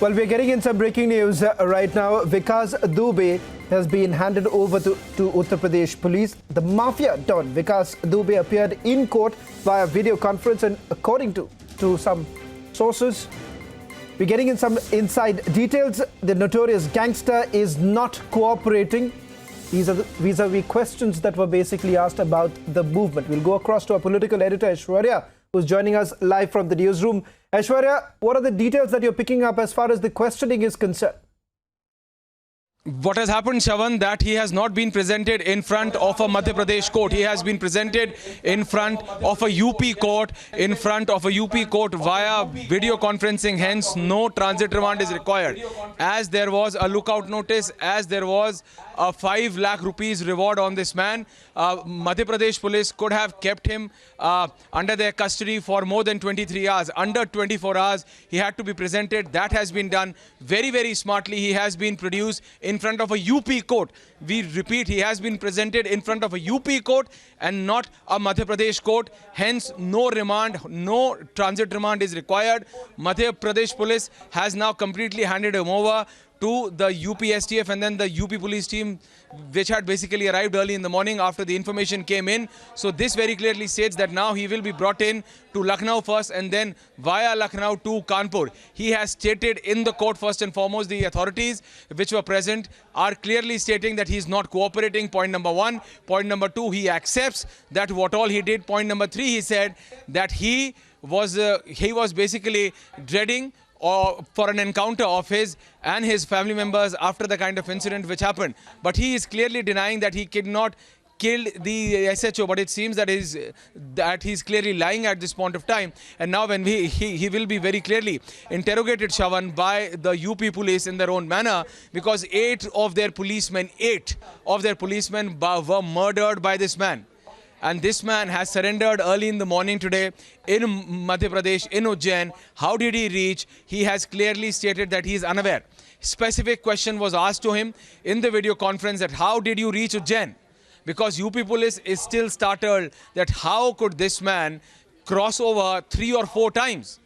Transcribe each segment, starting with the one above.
Well, we're getting in some breaking news right now. Vikas Dubey has been handed over to Uttar Pradesh police. The mafia don Vikas Dubey appeared in court via video conference, and according to some sources, we're getting in some inside details. The notorious gangster is not cooperating. These are vis-a-vis questions that were basically asked about the movement. We'll go across to our political editor, Aishwarya, who's joining us live from the newsroom. Aishwarya, what are the details that you're picking up as far as the questioning is concerned? What has happened, Shravan, that he has not been presented in front of a Madhya Pradesh court. He has been presented in front of a UP court, via video conferencing. Hence, no transit remand is required. As there was a lookout notice, as there was a 5 lakh rupees reward on this man, Madhya Pradesh police could have kept him under their custody for more than 23 hours. Under 24 hours, he had to be presented. That has been done very, very smartly. He has been produced in front of a UP court. We repeat, he has been presented in front of a UP court and not a Madhya Pradesh court. Hence, no remand, no transit remand is required. Madhya Pradesh police has now completely handed him over to the UP STF and then the UP police team, which had basically arrived early in the morning after the information came in. So this very clearly states that now he will be brought in to Lucknow first and then via Lucknow to Kanpur. He has stated in the court, first and foremost, the authorities which were present are clearly stating that he is not cooperating. Point number 1. Point number 2, he accepts that what all he did. Point number 3, he said that he was basically dreading for an encounter of his and his family members after the kind of incident which happened. But he is clearly denying that he killed the SHO, but it seems that he's clearly lying at this point of time. And now when he will be very clearly interrogated, Shravan, by the UP police in their own manner, because 8 of their policemen were murdered by this man. And this man has surrendered early in the morning today in Madhya Pradesh, in Ujjain. How did he reach? He has clearly stated that he is unaware. Specific question was asked to him in the video conference that how did you reach Ujjain? Because UP police is still startled that how could this man cross over 3 or 4 times?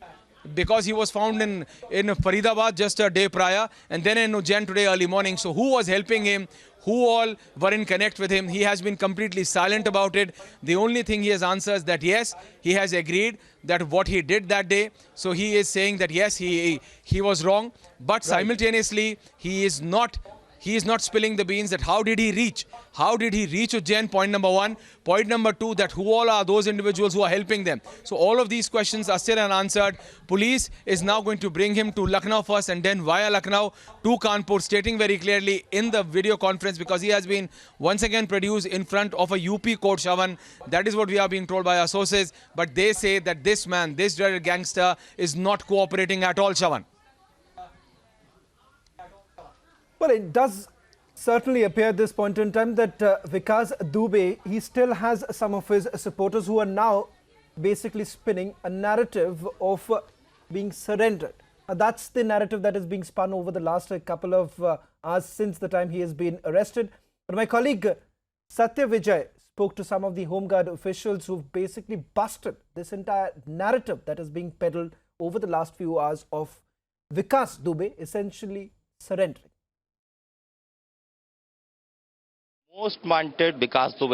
Because he was found in Faridabad just a day prior and then in Ujjain today early morning. So who was helping him? Who all were in connect with him? He has been completely silent about it. The only thing he has answered is that yes, he has agreed that what he did that day. So he is saying that yes, he was wrong. But simultaneously, he is not spilling the beans that how did he reach? How did he reach Ujjain? Point number 1. Point number 2, that who all are those individuals who are helping them? So all of these questions are still unanswered. Police is now going to bring him to Lucknow first and then via Lucknow to Kanpur, stating very clearly in the video conference, because he has been once again produced in front of a UP court, Shravan. That is what we are being told by our sources. But they say that this man, this dreaded gangster, is not cooperating at all, Shravan. Well, it does certainly appear at this point in time that Vikas Dubey, he still has some of his supporters who are now basically spinning a narrative of being surrendered. That's the narrative that is being spun over the last couple of hours since the time he has been arrested. But my colleague Satya Vijay spoke to some of the Home Guard officials who've basically busted this entire narrative that is being peddled over the last few hours of Vikas Dubey essentially surrendering. Most wanted Vikas Dubey